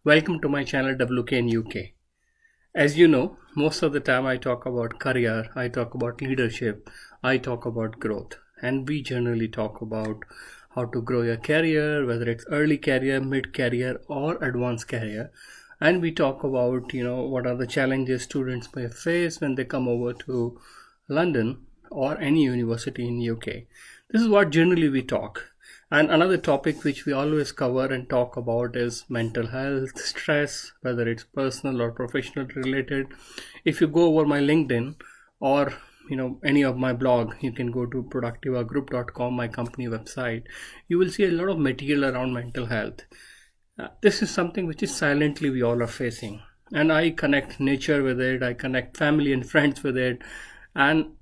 Welcome to my channel WKinUK. As you know, most of the time I talk about career, I talk about leadership, I talk about growth, and we generally talk about how to grow your career, whether it's early career, mid career, or advanced career. And we talk about what are the challenges students may face when they come over to London or any university in UK. This is what generally we talk. And another topic which we always cover and talk about is mental health, stress, whether it's personal or professional related. If you go over my LinkedIn or any of my blog, you can go to productivagroup.com, my company website. You will see a lot of material around mental health. This is something which is silently we all are facing, and I connect nature with it, I connect family and friends with it, and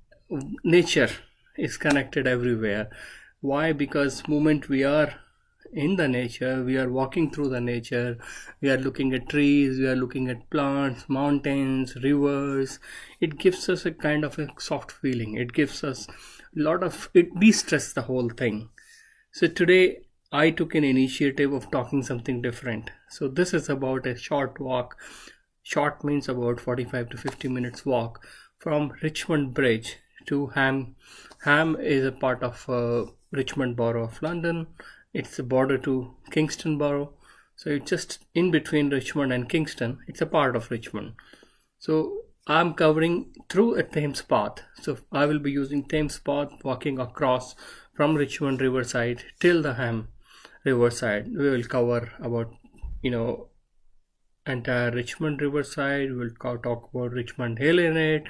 nature is connected everywhere. Why? Because moment we are in the nature, we are walking through the nature, we are looking at trees, we are looking at plants, mountains, rivers. It gives us a kind of a soft feeling. It gives us it de-stress the whole thing. So today I took an initiative of talking something different. So this is about a short walk. Short means about 45 to 50 minutes walk from Richmond Bridge to Ham. Ham is a part of Richmond Borough of London. It's a border to Kingston Borough. So it's just in between Richmond and Kingston. It's a part of Richmond. So I'm covering through a Thames path. So I will be using Thames path, walking across from Richmond Riverside till the Ham Riverside. We will cover about entire Richmond Riverside. We'll talk about Richmond Hill in it.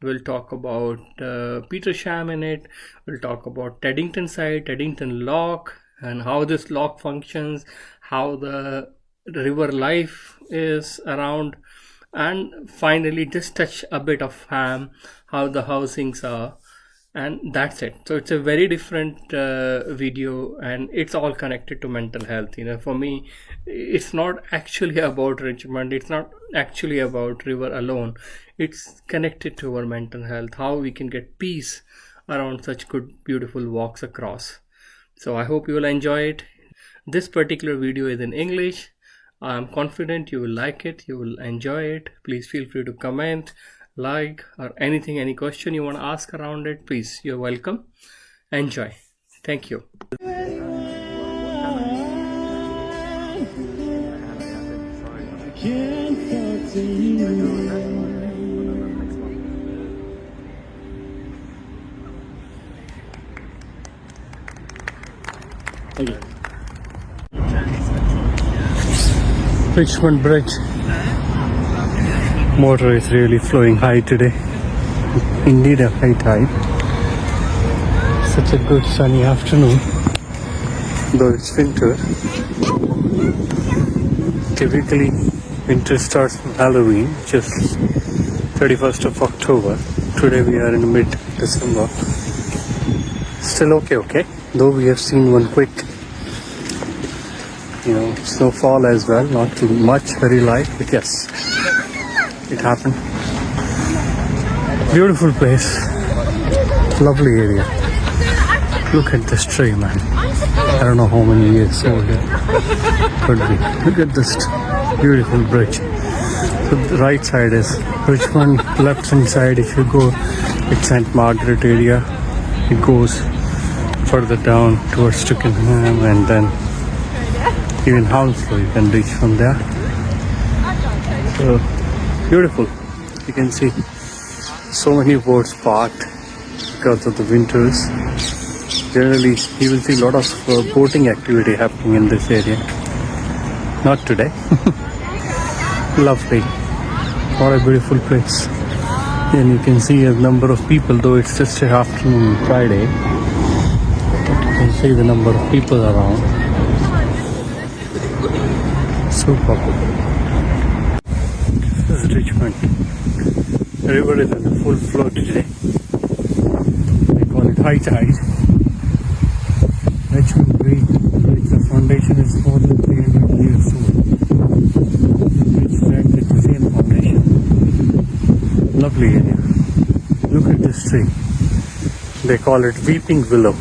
We'll talk about Petersham in it. We'll talk about Teddington side, Teddington Lock, and how this lock functions, how the river life is around, and finally just touch a bit of Ham, how the housings are. And that's it. So it's a very different video, and it's all connected to mental health. For me, it's not actually about Richmond. It's not actually about river alone. It's connected to our mental health, how we can get peace around such good, beautiful walks across. So I hope you will enjoy it. This particular video is in English. I'm confident you will like it. You will enjoy it. Please feel free to comment, like, or anything, any question you want to ask around it. Please, you're welcome. Enjoy. Thank you. Richmond Bridge. Water is really flowing high today. Indeed a high tide. Such a good sunny afternoon. Though it's winter. Typically winter starts from Halloween, just 31st of October. Today we are in mid-December. Still okay. Though we have seen one quick snowfall as well. Not too much, very light, but yes, it happened. Beautiful place. Lovely area. Look at this tree, man. I don't know how many years old it could be. Look at this beautiful bridge. So the right side is Richmond. Left hand side, if you go, it's St. Margaret area. It goes further down towards Twickenham, and then even Hounslow you can reach from there. So beautiful. You can see so many boats parked because of the winters. Generally you will see a lot of boating activity happening in this area. Not today. Lovely. What a beautiful place. And you can see a number of people, though it's just an afternoon Friday, but you can see the number of people around. Super. This is Richmond. The river is in the full flow today. They call it high tide. Richmond Bridge, the foundation is more than 300 years old. The bridge stands at the same foundation. Lovely area. Look at this tree. They call it weeping willow.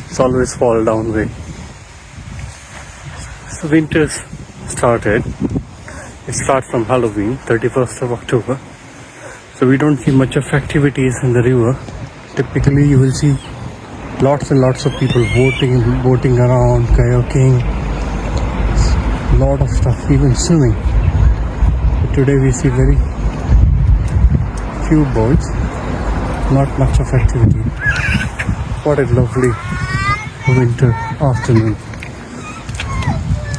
It's always fall down way. So winters started. It starts from Halloween, 31st of October. So we don't see much of activities in the river. Typically you will see lots and lots of people boating around, kayaking, lot of stuff, even swimming. But today we see very few boats, not much of activity. What a lovely winter afternoon.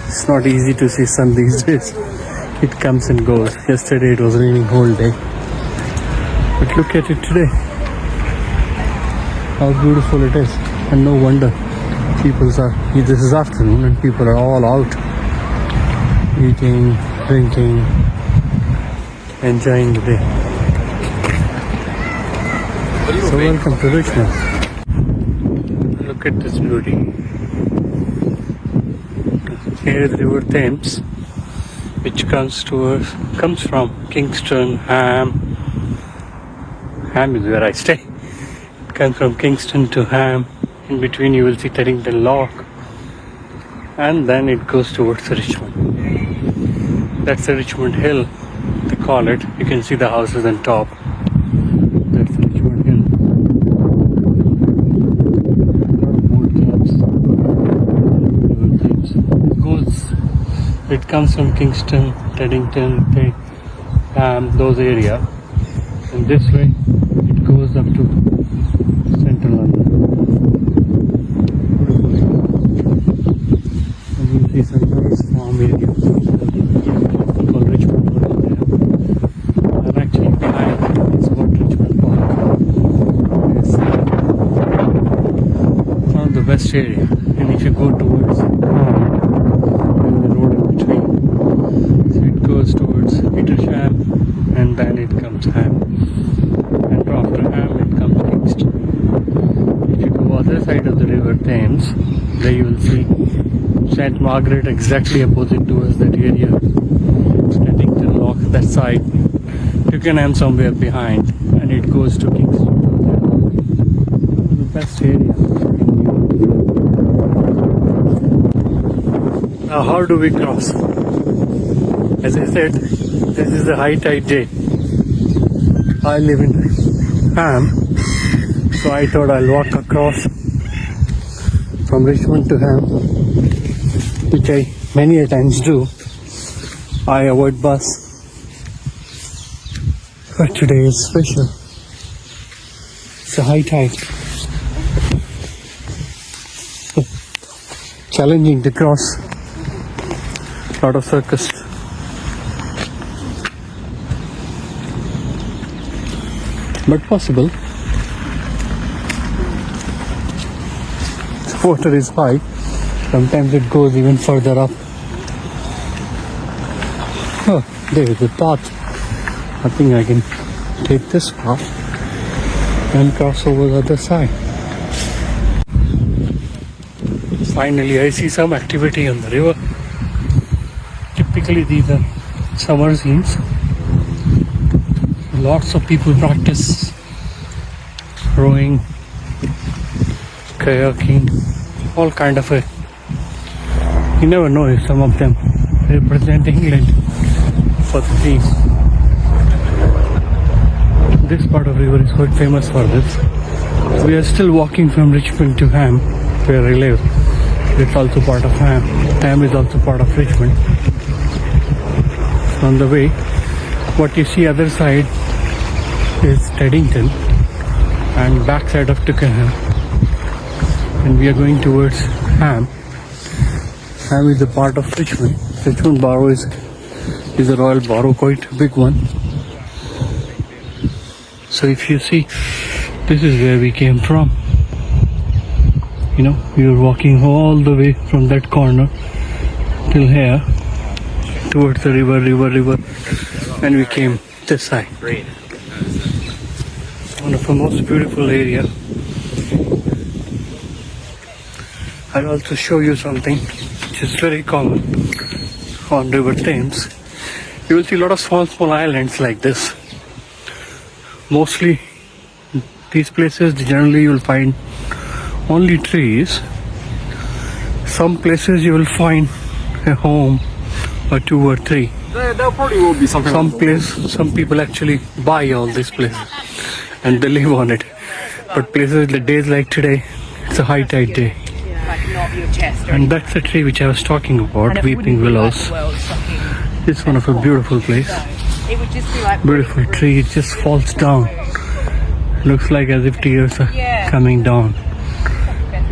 It's not easy to see sun these days. It comes and goes. Yesterday it was raining whole day. But look at it today. How beautiful it is. And no wonder this is afternoon and people are all out eating, drinking, enjoying the day. So welcome to Richmond. Look at this beauty. Here is the River Thames, which comes from Kingston, Ham. Ham is where I stay. It comes from Kingston to Ham. In between you will see Teddington Lock, and then it goes towards Richmond. That's the Richmond Hill, they call it. You can see the houses on top. That's the Richmond Hill. It comes from Kingston, Teddington, Ham, those areas, and this way it goes up to central London. And you see some nice farm area called Richmond over there. And actually behind is what Richmond Park is. One of the best area. And if you go towards towards Petersham, and then it comes Ham, and after Ham it comes Kingston. If you go other side of the River Thames, there you will see St. Margaret exactly opposite to us, that area, Teddington Lock, that side, Twickenham somewhere behind, and it goes to Kingston. The best area. Now how do we cross? As I said, this is a high tide day. I live in Ham, so I thought I'll walk across from Richmond to Ham, which I many a times do. I avoid bus, but today is special. It's a high tide. Challenging to cross. Lot of circus. But possible. The water is high. Sometimes it goes even further up. Oh, there is a path. I think I can take this path and cross over the other side. Finally, I see some activity on the river. Typically, these are summer scenes. Lots of people practice rowing, kayaking, all kind of a. You never know if some of them represent England for the team. This part of river is quite famous for this. We are still walking from Richmond to Ham, where I live. It's also part of Ham. Ham is also part of Richmond. On the way, what you see other side is Teddington and back side of Twickenham, and we are going towards Ham. Ham is a part of Richmond. Richmond Borough is a royal borough, quite a big one. So if you see, this is where we came from. You know, we were walking all the way from that corner till here towards the river, and we came this side. One of the most beautiful area. I'll also show you something which is very common on River Thames. You will see a lot of small islands like this. Mostly these places, generally you will find only trees. Some places you will find a home or 2 or 3. There probably will be something. Some people actually buy all these places and they live on it. But places, the days like today, it's a high tide day. And that's the tree which I was talking about, Weeping Willows. It's one of a beautiful place. Beautiful tree, it just falls down. Looks like as if tears are coming down.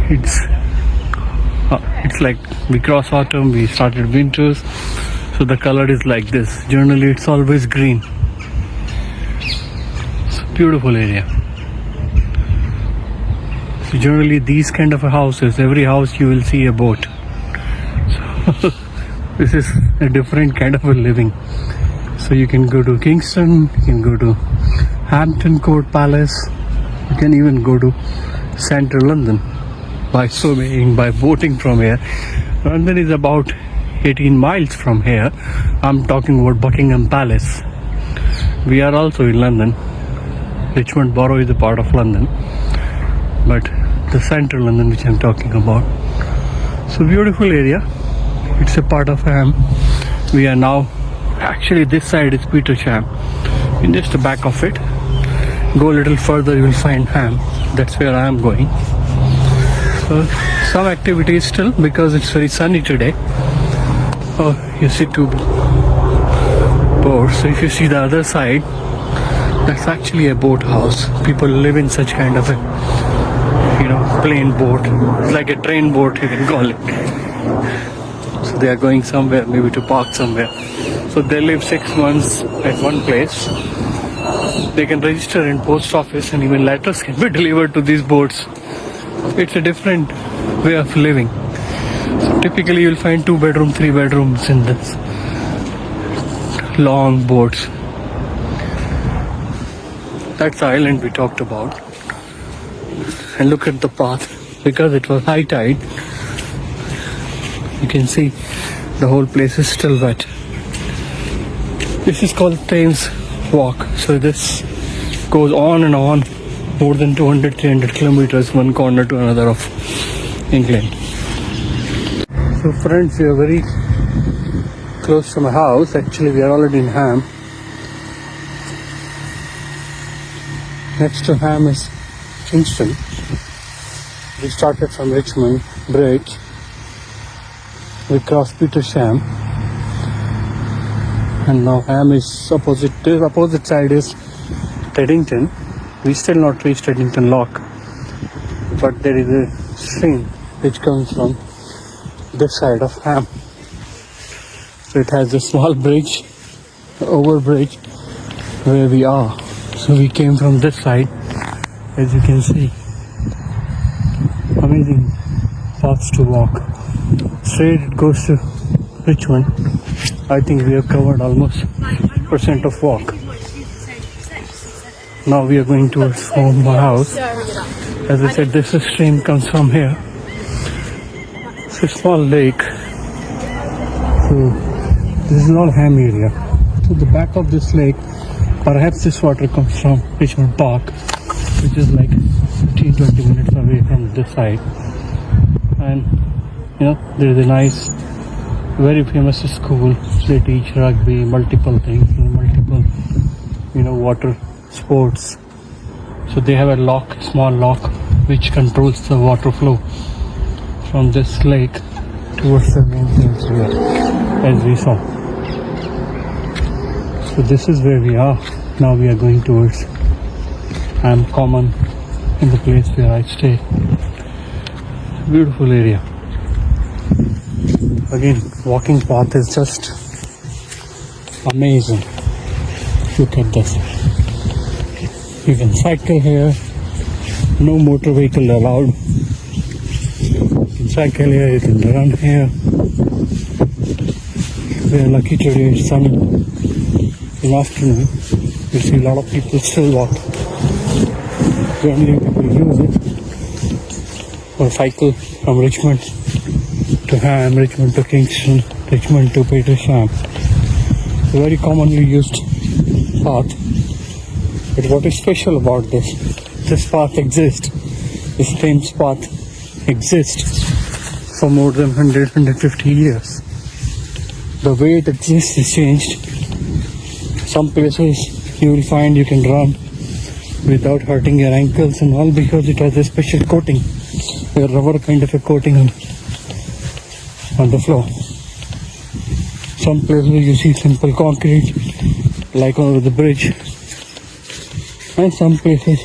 It's like we cross autumn, we started winters, so the color is like this. Generally it's always green. It's a beautiful area. So generally these kind of houses, every house you will see a boat. So this is a different kind of a living. So you can go to Kingston, you can go to Hampton Court Palace, you can even go to central London by boating from here. London is about 18 miles from here. I'm talking about Buckingham Palace. We are also in London. Richmond Borough is a part of London, but the central London which I'm talking about. So beautiful area. It's a part of Ham. We are now, actually this side is Petersham. In just the back of it, go a little further you will find Ham. That's where I am going. So some activities still, because it's very sunny today. Oh, you see 2 boats. So if you see the other side, that's actually a boat house. People live in such kind of a, plain boat. It's like a train boat, you can call it. So they are going somewhere, maybe to park somewhere. So they live 6 months at one place. They can register in post office and even letters can be delivered to these boats. It's a different way of living. So typically you'll find 2 bedroom, 3 bedrooms in this long boats. That's the island we talked about. And look at the path. Because it was high tide, you can see the whole place is still wet. This is called Thames Walk. So this goes on and on, more than 200-300 kilometers, one corner to another of England. So friends, we are very close to my house. Actually, we are already in Ham. Next to Ham is Kingston. We started from Richmond Bridge. We crossed Petersham. And now Ham is opposite. The opposite side is Teddington. We still not reached Teddington Lock. But there is a stream which comes from this side of Ham. So it has a small bridge, over bridge, where we are. So we came from this side, as you can see. Amazing paths to walk. Straight it goes to Richmond. I think we have covered almost 50% of walk. Now we are going towards home, my house. As I said, this stream comes from here. It's a small lake. So this is not Ham area. To the back of this lake, perhaps this water comes from Richmond Park, which is like 15-20 minutes away from this side. And there is a nice, very famous school. They teach rugby, multiple things, multiple water sports. So they have a lock, small lock, which controls the water flow from this lake towards the main things here, as we saw. So this is where we are. Now we are going towards Ham Common, in the place where I stay. Beautiful area. Again, walking path is just amazing. Look at this. You can cycle here. No motor vehicle allowed. You can cycle here, you can run here. We are lucky today, it's sunny. In afternoon, you see a lot of people still walk. Generally people use it or cycle from Richmond to Ham, Richmond to Kingston, Richmond to Petersham. It's a very commonly used path. But what is special about this path exists, this Thames path exists for more than 100-150 years. the way it exists is changed. Some places you will find you can run without hurting your ankles and all because it has a special coating, a rubber kind of a coating on the floor. Some places you see simple concrete like over the bridge, and some places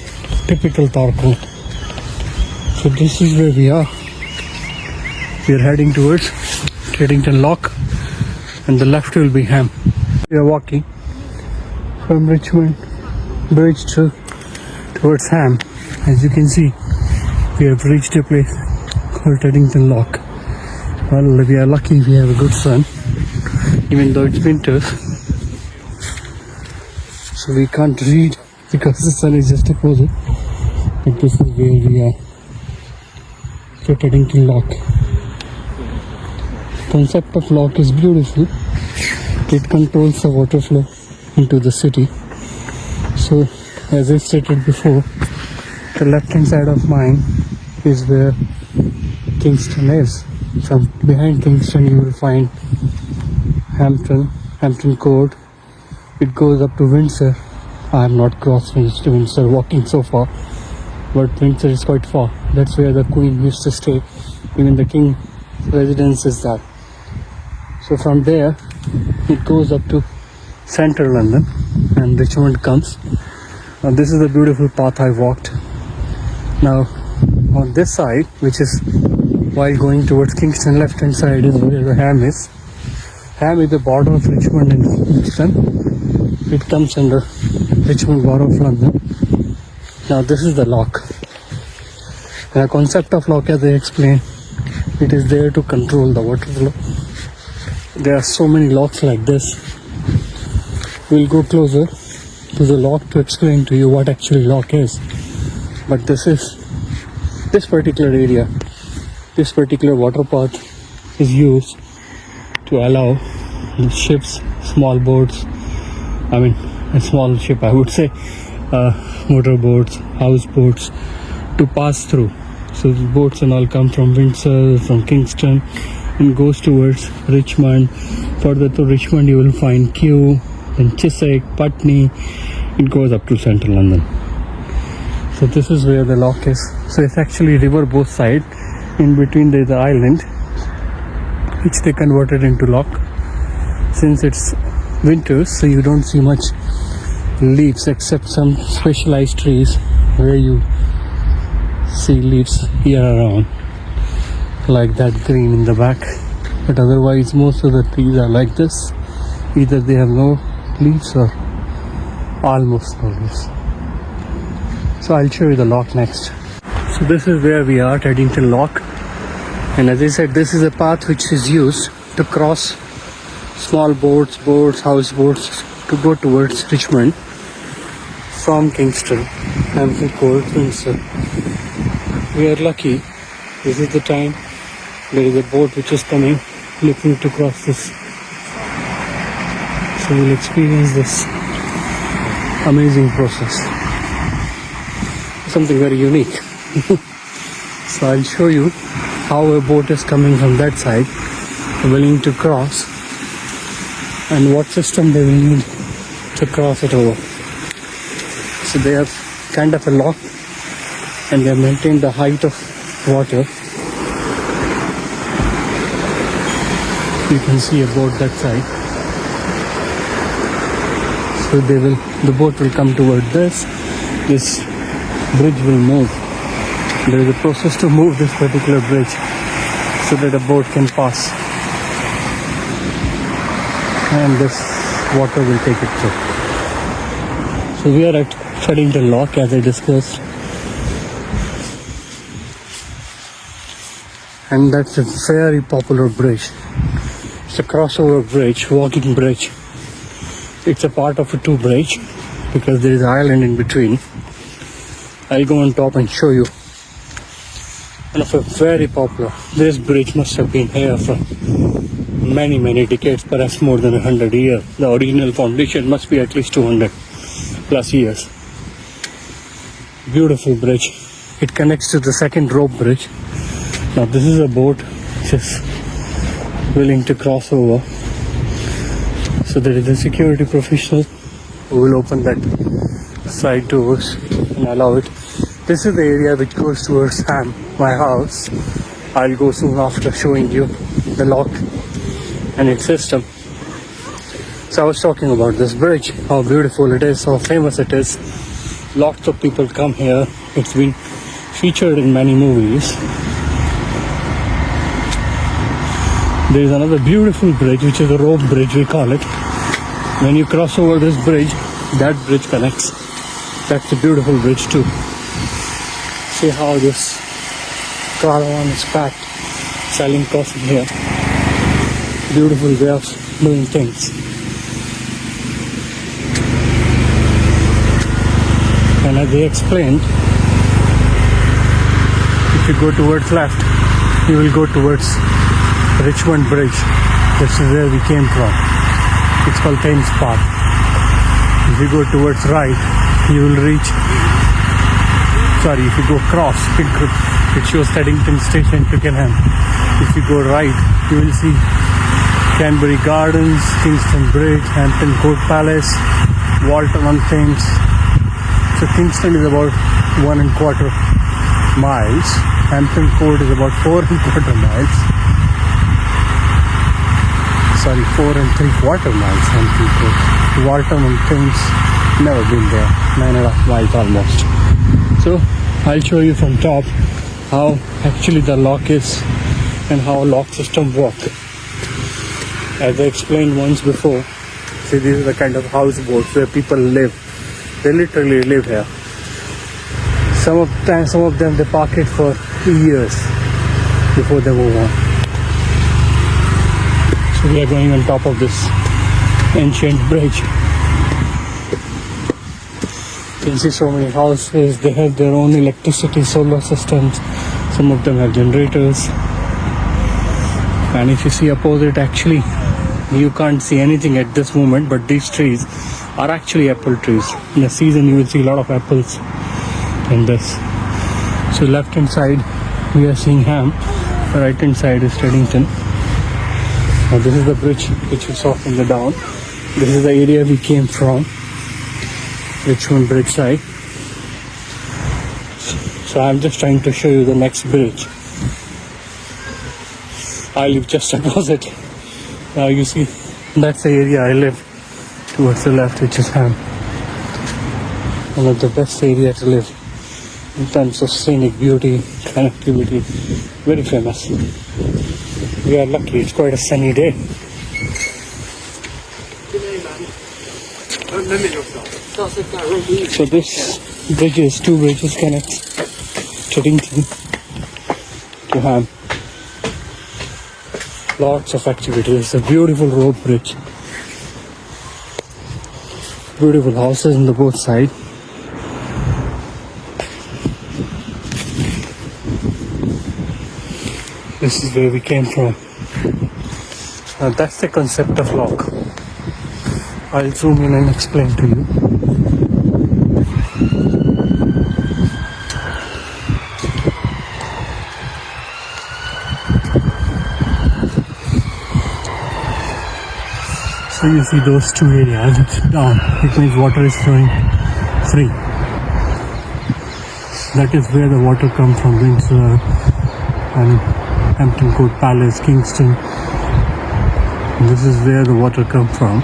typical tarpaulin. So this is where we are. We are heading towards Teddington Lock, and the left will be Ham. We are walking from Richmond Bridge towards Ham. As you can see, we have reached a place called Teddington Lock. Well, we are lucky we have a good sun, even though it's winter. So we can't read because the sun is just opposite. But this is where we are. So Teddington Lock. Concept of lock is beautiful. It controls the water flow into the city. So as I stated before, the left hand side of mine is where Kingston is. From behind Kingston you will find Hampton Court. It goes up to Windsor. I have not crossed Windsor walking so far, but Windsor is quite far. That's where the Queen used to stay. Even the King residence is that. So from there it goes up to central London and Richmond comes. Now this is the beautiful path I walked. Now on this side, which is while going towards Kingston, left hand side is where the Ham is. Ham is the border of Richmond and Kingston. It comes under Richmond Borough of London. Now this is the lock. The concept of lock, as I explained, it is there to control the water flow. There are so many locks like this. We'll go closer to the lock to explain to you what actually lock is. But this particular area, this particular water path is used to allow the ships, small boats, a small ship I would say, motor boats, houseboats to pass through. So the boats and all come from Windsor, from Kingston, and goes towards Richmond. Further to Richmond you will find Kew, then Chiswick, Putney. It goes up to central London. So this is where the lock is. So it's actually river both sides. In between there is the island, which they converted into lock. Since it's winters, so you don't see much leaves except some specialized trees where you see leaves year around, like that green in the back. But otherwise most of the trees are like this. Either they have no leaves or almost no leaves. So I'll show you the lock next. So this is where we are, Teddington Lock. And as I said, this is a path which is used to cross small boats, houseboats to go towards Richmond from Kingston, Hampton Court, Windsor. We are lucky. This is the time there is a boat which is coming, looking to cross this. So we'll experience this amazing process. Something very unique. So I'll show you how a boat is coming from that side, willing to cross, and what system they will need to cross it over. So they have kind of a lock and they have maintained the height of water. You can see a boat that side. So the boat will come toward this bridge will move. There is a process to move this particular bridge so that a boat can pass, and this water will take it through. So we are at Teddington Lock, as I discussed, and that's a very popular bridge. It's a crossover bridge, walking bridge. It's a part of a two bridge because there is an island in between. I'll go on top and show you. One of a very popular. This bridge must have been here for many decades, perhaps more than 100 years. The original foundation must be at least 200 plus years. Beautiful bridge. It connects to the second rope bridge. Now this is a boat which is willing to cross over. So there is a security professional who will open that side doors and allow it. This is the area which goes towards my house. I'll go soon after showing you the lock and its system. So I was talking about this bridge, how beautiful it is, how famous it is. Lots of people come here. It's been featured in many movies. There is another beautiful bridge, which is a rope bridge, we call it. When you cross over this bridge, that bridge connects. That's a beautiful bridge too. See how this caravan is packed, selling coffee here. Beautiful way of doing things. And as they explained, if you go towards left, you will go towards Richmond Bridge. This is where we came from. It's called Thames Park. If you go towards right, you will reach, if you go cross, it shows Teddington Station, Twickenham. If you go right, you will see Canterbury Gardens, Kingston Bridge, Hampton Court Palace, Walton on Thames. So Kingston is about 1¼ miles. Hampton Court is about 4¼ miles. 4¾ miles. Hampton Court. Walton on Thames, never been there. 9½ miles almost. So I'll show you from top how actually the lock is and how lock system work. As I explained once before, see, these are the kind of houseboats where people live. They literally live here. Some of them they park it for years before they move on. So we are going on top of this ancient bridge. You can see so many houses. They have their own electricity, solar systems. Some of them have generators. And if you see opposite, actually you can't see anything at this moment, but these trees are actually apple trees. In the season you will see a lot of apples in this. So left hand side we are seeing Ham, right hand side is Teddington. Now this is the bridge which you saw from the down. This is the area we came from, Richmond Bridge side. So I'm just trying to show you the next bridge. I live just opposite. Now you see, that's the area I live, towards the left, which is Ham. One of the best areas to live in terms of scenic beauty, connectivity, very famous. We are lucky, it's quite a sunny day. So this bridges, two bridges connect Teddington to Ham. Lots of activities. It's a beautiful road bridge. Beautiful houses on the both sides. This is where we came from. Now that's the concept of lock. I'll zoom in and explain to you. So you see those two areas, it's down. It means water is flowing free. That is where the water comes from, Windsor and Hampton Court Palace, Kingston. This is where the water comes from.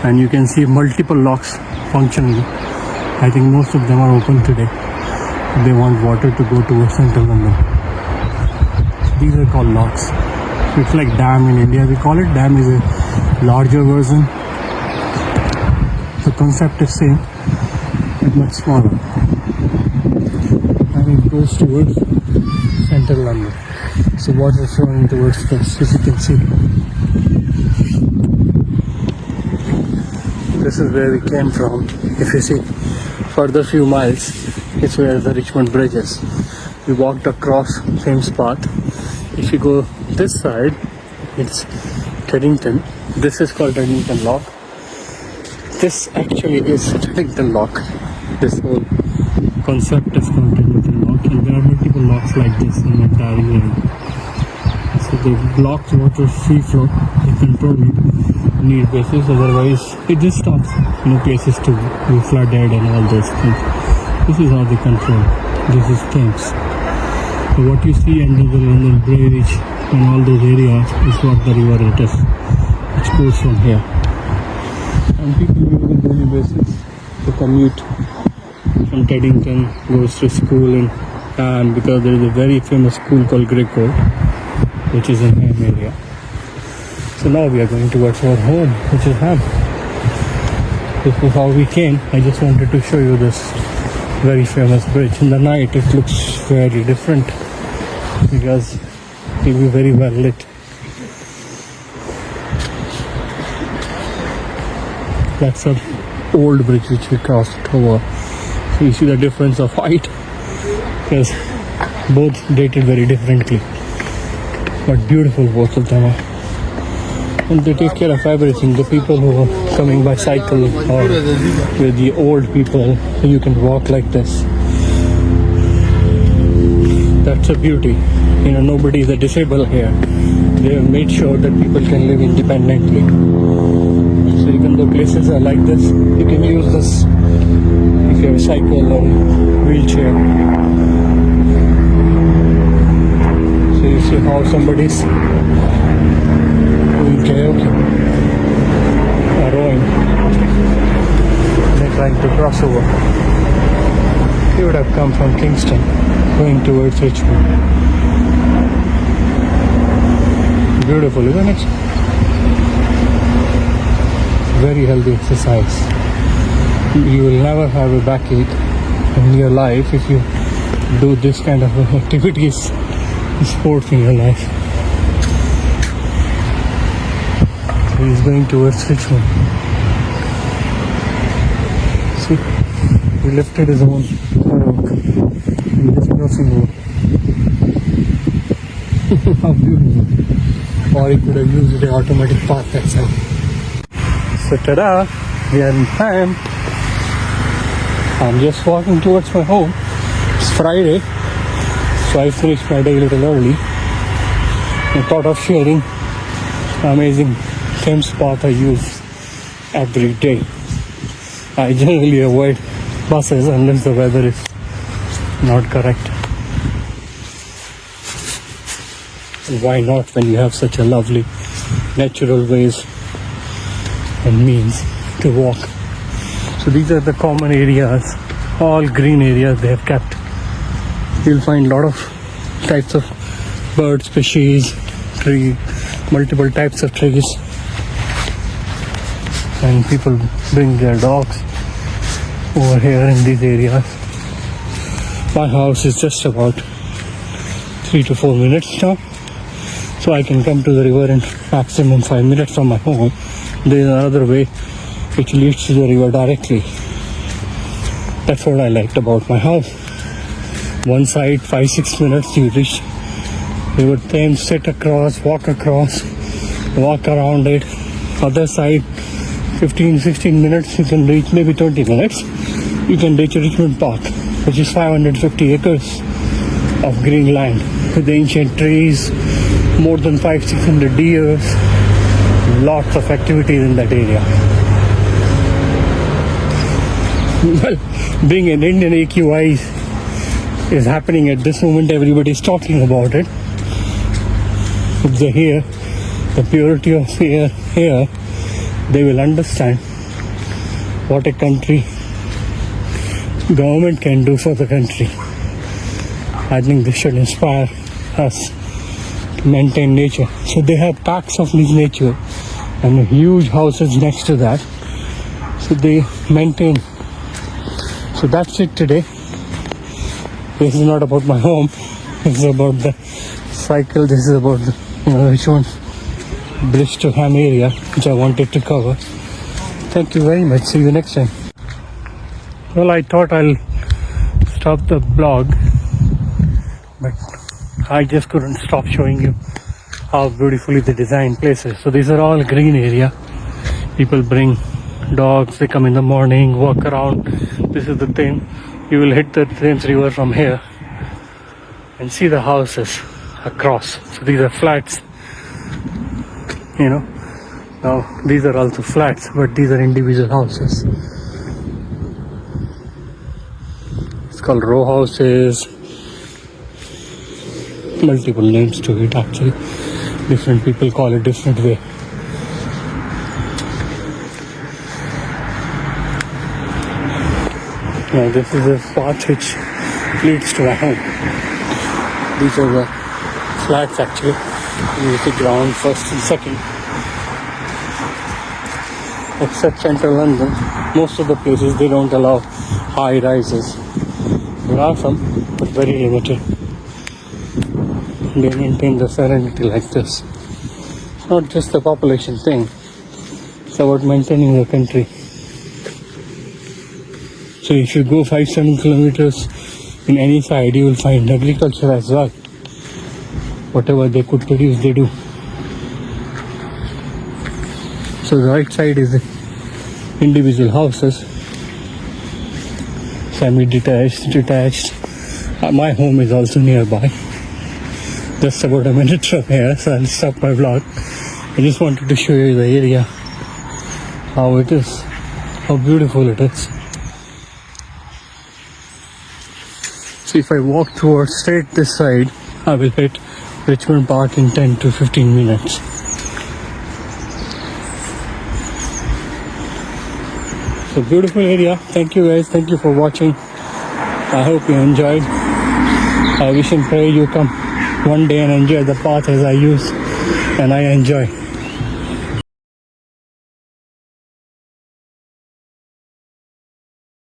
And you can see multiple locks functioning. I think most of them are open today. They want water to go towards central London. So these are called locks. It's like dam in India. We call it dam, is a larger version. The concept is same, but much smaller. And it goes towards central London. So water is flowing towards this, as you can see. This is where we came from. If you see further few miles, it's where the Richmond Bridge is. We walked across Thames Path. If you go this side, it's Teddington. This is called Teddington Lock. This actually is Teddington Lock. This whole concept is called Teddington Lock, and there are multiple locks like this in the entire area. So they block water free flow, they control it, need bases, otherwise it just stops. No places to be flooded and all those things. This is how they control. This is Thames. So what you see under the London Bridge and all those areas is what the river it is, which goes from here. And people use on daily basis to commute from Teddington, goes to school in because there is a very famous school called Grey Court, which is in Ham area. So now we are going towards our home, which is Ham. This is how we came. I just wanted to show you this very famous bridge. In the night it looks very different because it will be very well lit. That's an old bridge which we crossed over. So you see the difference of height because both dated very differently. But beautiful both of them are. And they take care of everything. The people who are coming by cycle or with the old people, you can walk like this. That's a beauty. You know, nobody is a disabled here. They have made sure that people can live independently. So even though places are like this, you can use this if you have a cycle or wheelchair. So you see how somebody's doing karaoke or rowing. They're trying to cross over. He would have come from Kingston going towards Richmond. Beautiful, isn't it? Very healthy exercise. You will never have a backache in your life if you do this kind of activities, sports in your life. So he's going towards Richmond. See, he lifted his own kayak and just crossing over. How beautiful. Or he could have used an automatic path that side. So ta-da, we are in Ham. I'm just walking towards my home. It's Friday, so I finished my day a little early. I thought of sharing amazing Thames path I use every day. I generally avoid buses unless the weather is not correct. And why not when you have such a lovely natural ways and means to walk. So these are the common areas, all green areas they have kept. You'll find a lot of types of bird species, tree, multiple types of trees. And people bring their dogs over here in these areas. My house is just about 3 to 4 minutes now. So I can come to the river in maximum 5 minutes from my home. There is another way which leads to the river directly. That's what I liked about my house. One side, 5-6 minutes you reach river Thames, sit across, walk around it. Other side, 15-16 minutes you can reach, maybe 20 minutes. You can reach Richmond Park, which is 550 acres of green land with ancient trees, more than 500-600 deers, lots of activities in that area. Well, being an Indian, AQI is happening at this moment. Everybody is talking about it. If they hear the purity of air here, they will understand what a country government can do for the country. I think this should inspire us to maintain nature. So they have parks of nature and huge houses next to that. So they maintain. So that's it today. This is not about my home. This is about the cycle. This is about the Richmond Bridge to Ham area, which I wanted to cover. Thank you very much. See you next time. Well, I thought I'll stop the blog, but I just couldn't stop showing you how beautifully they design places. So these are all green area. People bring dogs, they come in the morning, walk around. This is the thing. You will hit the Thames River from here and see the houses across. So these are flats, Now these are also flats, but these are individual houses. It's called row houses. Multiple names to it actually. Different people call it different way. Now this is a path which leads to my home. These are the flats actually. Use the ground first and second. Except central London, most of the places they don't allow high rises. There are some, but very limited. They maintain the serenity like this. It's not just a population thing, it's about maintaining the country. So if you go 5-7 kilometers in any side, you will find agriculture as well. Whatever they could produce, they do. So the right side is the individual houses, semi-detached, detached. My home is also nearby, just about a minute from here, so I'll stop my vlog. I just wanted to show you the area, how it is, how beautiful it is. So if I walk towards straight this side, I will hit Richmond Park in 10 to 15 minutes. So beautiful area. Thank you guys. Thank you for watching. I hope you enjoyed. I wish and pray you come one day and enjoy the path as I use and I enjoy.